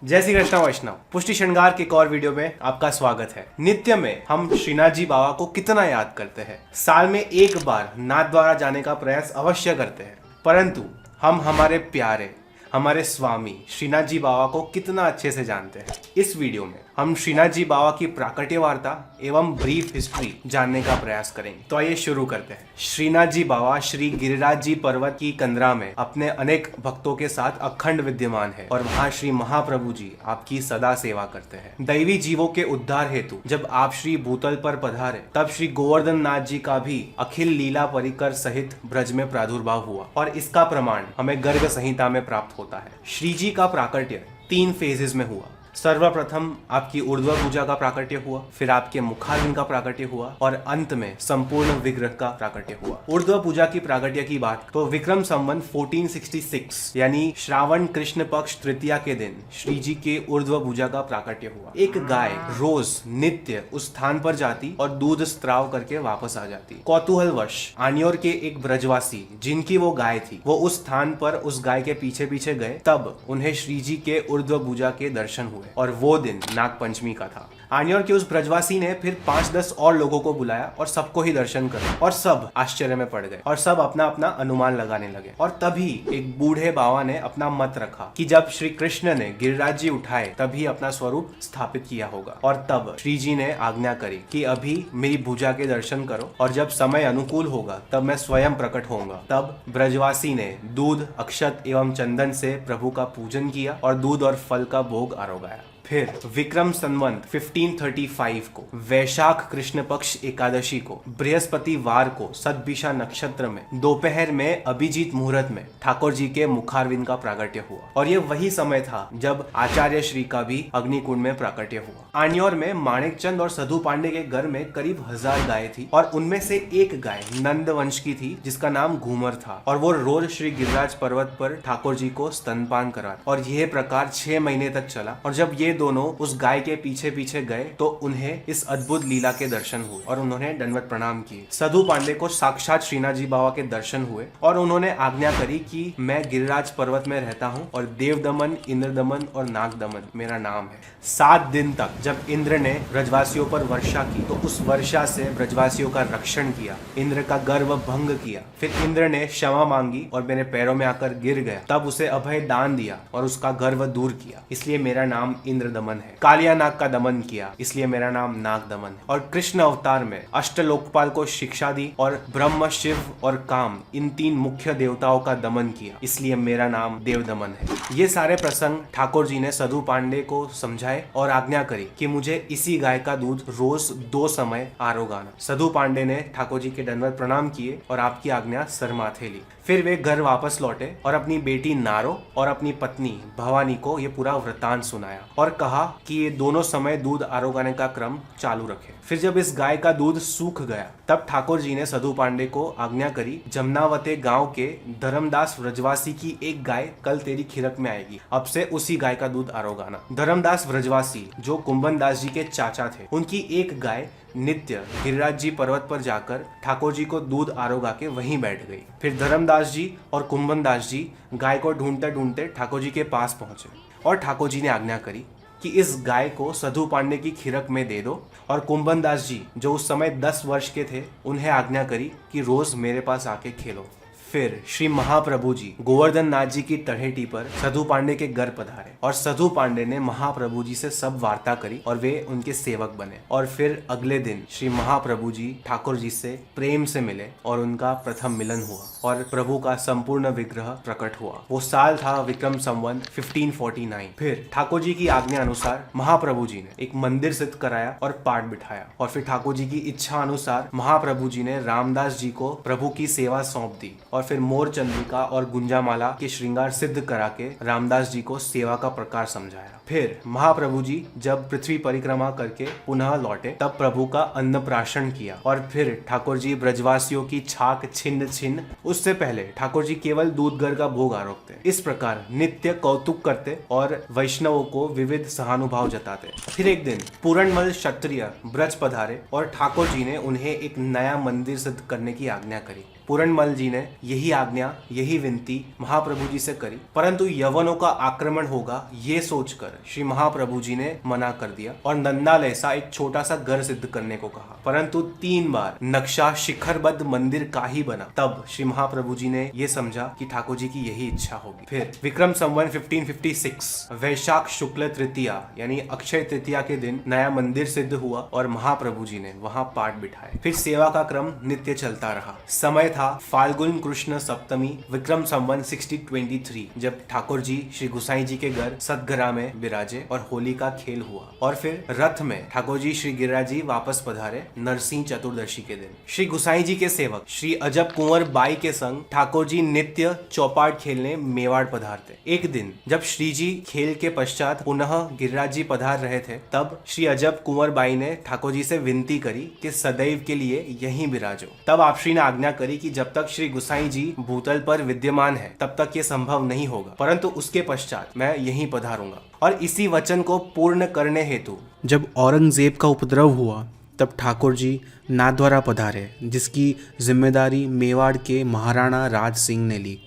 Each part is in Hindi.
जय श्री कृष्ण वैष्णव। पुष्टि श्रृंगार के एक और वीडियो में आपका स्वागत है। नित्य में हम श्रीनाथ जी बाबा को कितना याद करते हैं। साल में एक बार नाथ द्वारा जाने का प्रयास अवश्य करते हैं, परंतु हम हमारे प्यारे हमारे स्वामी श्रीनाथ जी बाबा को कितना अच्छे से जानते हैं। इस वीडियो में हम श्रीनाथ जी बाबा की प्राकट्य वार्ता एवं ब्रीफ हिस्ट्री जानने का प्रयास करेंगे। तो आइए शुरू करते हैं। श्रीनाथ जी बाबा श्री गिरिराज जी पर्वत की कंदरा में अपने अनेक भक्तों के साथ अखंड विद्यमान है और वहाँ श्री महाप्रभु जी आपकी सदा सेवा करते हैं। दैवी जीवों के उद्धार हेतु जब आप श्री भूतल पर पधारे तब श्री गोवर्धन नाथ जी का भी अखिल लीला परिकर सहित ब्रज में प्रादुर्भाव हुआ और इसका प्रमाण हमें गर्ग संहिता में प्राप्त होता है। श्री जी का प्राकट्य 3 फेजेस में हुआ। सर्वप्रथम आपकी ऊर्ध्व पूजा का प्राकट्य हुआ, फिर आपके मुखारविंद का प्राकट्य हुआ और अंत में संपूर्ण विग्रह का प्राकट्य हुआ। ऊर्ध्व पूजा की प्राकट्य की बात तो विक्रम संवत 1466 यानी श्रावण कृष्ण पक्ष तृतीया के दिन श्री जी के ऊर्ध्व पूजा का प्राकट्य हुआ। एक गाय रोज नित्य उस स्थान पर जाती और दूध स्त्राव करके वापस आ जाती। कौतूहलवश आन्योर के एक ब्रजवासी जिनकी वो गाय थी वो उस स्थान पर उस गाय के पीछे पीछे गए, तब उन्हें श्री जी के ऊर्ध्व पूजा के दर्शन हुए और वो दिन नाग पंचमी का था। आन्योर के उस ब्रजवासी ने फिर 5-10 और लोगों को बुलाया और सबको ही दर्शन करा और सब आश्चर्य में पड़ गए और सब अपना अपना अनुमान लगाने लगे। और तभी एक बूढ़े बाबा ने अपना मत रखा कि जब श्री कृष्ण ने गिरिराज जी उठाए तभी अपना स्वरूप स्थापित किया होगा। और तब श्री जी ने आज्ञा करी कि अभी मेरी भुजा के दर्शन करो और जब समय अनुकूल होगा तब मैं स्वयं प्रकट होऊंगा। तब ब्रजवासी ने दूध अक्षत एवं चंदन से प्रभु का पूजन किया और दूध और फल का भोग आरोगाया। फिर विक्रम संवत 1535 को वैशाख कृष्ण पक्ष एकादशी को बृहस्पति वार को सतभिषा नक्षत्र में दोपहर में अभिजीत मुहूर्त में ठाकुर जी के मुखारविंद का प्राकट्य हुआ और ये वही समय था जब आचार्य श्री का भी अग्निकुंड में प्राकट्य हुआ। आन्योर में माणिकचंद और सधु पांडे के घर में करीब 1000 गाय थी और उनमें से एक गाय नंद वंश की थी जिसका नाम घूमर था और वो रोज श्री गिरिराज पर्वत पर ठाकुर जी को स्तनपान करा और यह प्रकार 6 महीने तक चला। और जब ये दोनों उस गाय के पीछे पीछे गए तो उन्हें इस अद्भुत लीला के दर्शन हुए और उन्होंने दंडवत प्रणाम किए। सधु पांडे को साक्षात श्रीनाथ जी बाबा के दर्शन हुए और उन्होंने आज्ञा करी कि मैं गिरिराज पर्वत में रहता हूँ और देव दमन, इंद्र दमन और नाग दमन मेरा नाम है। 7 दिन तक जब इंद्र ने ब्रजवासियों पर वर्षा की तो उस वर्षा से ब्रजवासियों का रक्षण किया, इंद्र का गर्व भंग किया। फिर इंद्र ने क्षमा मांगी और मेरे पैरों में आकर गिर गया, तब उसे अभय दान दिया और उसका गर्व दूर किया, इसलिए मेरा नाम इंद्र दमन है। कालिया नाग का दमन किया, इसलिए मेरा नाम नाग दमन है। और कृष्ण अवतार में अष्ट लोकपाल को शिक्षा दी और ब्रह्म, शिव और काम इन 3 मुख्य देवताओं का दमन किया, इसलिए मेरा नाम देव दमन है। ये सारे प्रसंग ठाकुर जी ने सधु पांडे को समझाए और आज्ञा करी कि मुझे इसी गाय का दूध रोज 2 समय आरोगाना। सधु पांडे ने ठाकुर जी के दंडवत प्रणाम किए और आपकी आज्ञा सरमाथे ली। फिर वे घर वापस लौटे और अपनी बेटी नारो और अपनी पत्नी भवानी को ये पूरा वृतांत सुनाया और कहा कि ये दोनों समय दूध आरोगाने का क्रम चालू रखे। फिर जब इस गाय का दूध सूख गया तब ठाकुर जी ने सधु पांडे को आज्ञा करी, जमनावते गांव के धर्मदास व्रजवासी की एक गाय कल तेरी खिरक में आएगी, अब से उसी गाय का दूध आरोगाना। धर्मदास व्रजवासी जो कुंभन दास जी के चाचा थे, उनकी एक गाय नित्य गिरिराज जी पर्वत पर जाकर ठाकुर जी को दूध आरोगा के वहीं बैठ गई। फिर धर्मदास जी और कुंभन दास जी गाय को ढूंढते ढूंढते ठाकुर जी के पास पहुंचे और ठाकुर जी ने आज्ञा करी कि इस गाय को सधु पांडे की खिरक में दे दो। और कुंभन दास जी जो उस समय 10 वर्ष के थे, उन्हें आज्ञा करी कि रोज मेरे पास आके खेलो। फिर श्री महाप्रभु जी गोवर्धन नाथ जी की तरहेटी पर सधु पांडे के घर पधारे और सधु पांडे ने महाप्रभु जी से सब वार्ता करी और वे उनके सेवक बने। और फिर अगले दिन श्री महाप्रभु जी ठाकुर जी से प्रेम से मिले और उनका प्रथम मिलन हुआ और प्रभु का संपूर्ण विग्रह प्रकट हुआ। वो साल था विक्रम संवत 1549। फिर ठाकुर जी की आज्ञा अनुसार महाप्रभु जी ने एक मंदिर सिद्ध कराया और पाठ बिठाया और फिर ठाकुर जी की इच्छा अनुसार महाप्रभु जी ने रामदास जी को प्रभु की सेवा सौंप दी और फिर मोर चंद्रिका और गुंजामाला के श्रृंगार सिद्ध करा के रामदास जी को सेवा का प्रकार समझाया। फिर महाप्रभु जी जब पृथ्वी परिक्रमा करके पुनः लौटे तब प्रभु का अन्नप्राशन किया और फिर ठाकुर जी ब्रजवासियों की छाक छिन्न छिन्न, उससे पहले ठाकुर जी केवल दूध घर का भोग आरोगते। इस प्रकार नित्य कौतुक करते और वैष्णवों को विविध सहानुभाव जताते। फिर एक दिन पूरणमल क्षत्रिय ब्रज पधारे और ठाकुर जी ने उन्हें एक नया मंदिर सिद्ध करने की आज्ञा करी। पूरनमल जी ने यही आज्ञा, यही विनती महाप्रभु जी से करी, परंतु यवनों का आक्रमण होगा ये सोचकर श्री महाप्रभु जी ने मना कर दिया और नंदालय सा एक छोटा सा घर सिद्ध करने को कहा। परंतु 3 बार नक्शा शिखरबद्ध मंदिर का ही बना। तब श्री महाप्रभु जी ने ये समझा कि ठाकुर जी की यही इच्छा होगी। फिर विक्रम संवत 1556 वैशाख शुक्ल तृतीया यानी अक्षय तृतीया के दिन नया मंदिर सिद्ध हुआ और महाप्रभु जी ने वहां पाठ बिठाए। फिर सेवा का क्रम नित्य चलता रहा। समय था फाल्गुन कृष्ण सप्तमी विक्रम संवत 1623 जब ठाकुर जी श्री गुसाई जी के घर सतघरा में विराजे और होली का खेल हुआ। और फिर रथ में ठाकुर जी श्री गिरिराज जी वापस पधारे नरसिंह चतुर्दशी के दिन। श्री गुसाई जी के सेवक श्री अजब कुंवर बाई के संग ठाकुर जी नित्य चौपाट खेलने मेवाड़ पधारते। एक दिन जब श्री जी खेल के पश्चात पुनः गिरिराज जी पधार रहे थे, तब श्री अजब कुंवर बाई ने ठाकुर जी से विनती करी कि सदैव के लिए यहीं विराजो। तब आप श्री ने आज्ञा करी कि जब तक श्री गुसाई जी भूतल पर विद्यमान है तब तक ये संभव नहीं होगा, परंतु उसके पश्चात मैं यहीं पधारूंगा। और इसी वचन को पूर्ण करने हेतु जब औरंगजेब का उपद्रव हुआ तब ठाकुर जी नाथद्वारा पधारे, जिसकी जिम्मेदारी मेवाड़ के महाराणा राज सिंह ने ली।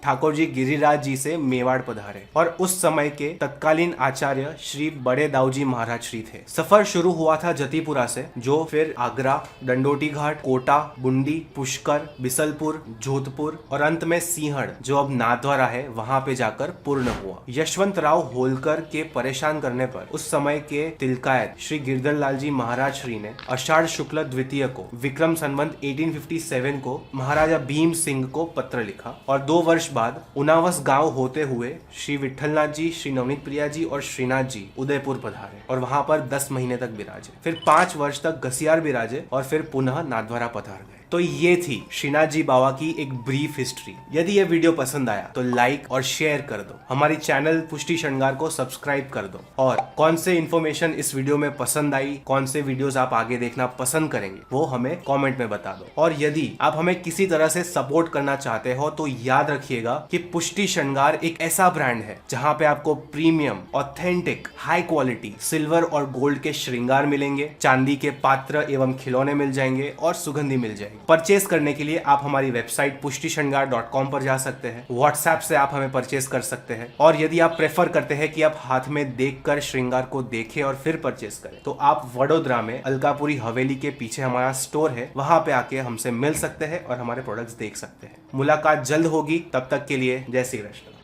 ठाकुर जी गिरिराज जी से मेवाड़ पधारे और उस समय के तत्कालीन आचार्य श्री बड़े दाऊजी महाराज श्री थे। सफर शुरू हुआ था जतीपुरा से, जो फिर आगरा, दंडोटी घाट, कोटा, बुंडी, पुष्कर, बिसलपुर, जोधपुर और अंत में सिंहड़ जो अब नाथद्वारा है वहां पे जाकर पूर्ण हुआ। यशवंत राव होलकर के परेशान करने पर उस समय के तिलकायत श्री गिरधर लाल जी महाराज श्री ने आषाढ़ शुक्ल द्वितीय को विक्रम संवत 1857 को महाराजा भीम सिंह को पत्र लिखा और 2 वर्ष बाद उनावस गांव होते हुए श्री विठलनाथ जी, श्री नवनीत प्रिया जी और श्रीनाथ जी उदयपुर पधारे और वहां पर 10 महीने तक विराजे। फिर 5 वर्ष तक घसियार विराजे और फिर पुनः नाथद्वारा पधार गए। तो ये थी श्रीनाथ जी बाबा की एक ब्रीफ हिस्ट्री। यदि ये वीडियो पसंद आया तो लाइक और शेयर कर दो, हमारी चैनल पुष्टि श्रृंगार को सब्सक्राइब कर दो और कौन से इन्फॉर्मेशन इस वीडियो में पसंद आई, कौन से वीडियोस आप आगे देखना पसंद करेंगे वो हमें कमेंट में बता दो। और यदि आप हमें किसी तरह से सपोर्ट करना चाहते हो तो याद रखिएगा कि पुष्टि श्रृंगार एक ऐसा ब्रांड है जहाँ पे आपको premium, authentic, high quality silver और गोल्ड के श्रृंगार मिलेंगे, चांदी के पात्र एवं खिलौने मिल जाएंगे और सुगंधी मिल जाएगी। परचेस करने के लिए आप हमारी वेबसाइट pushtishrinagar.com पर जा सकते हैं। व्हाट्सएप से आप हमें परचेस कर सकते हैं और यदि आप प्रेफर करते हैं कि आप हाथ में देखकर श्रृंगार को देखें और फिर परचेस करें तो आप वडोदरा में अलकापुरी हवेली के पीछे हमारा स्टोर है, वहां पे आके हमसे मिल सकते हैं और हमारे प्रोडक्ट्स देख सकते हैं। मुलाकात जल्द होगी, तब तक के लिए जय श्री कृष्ण।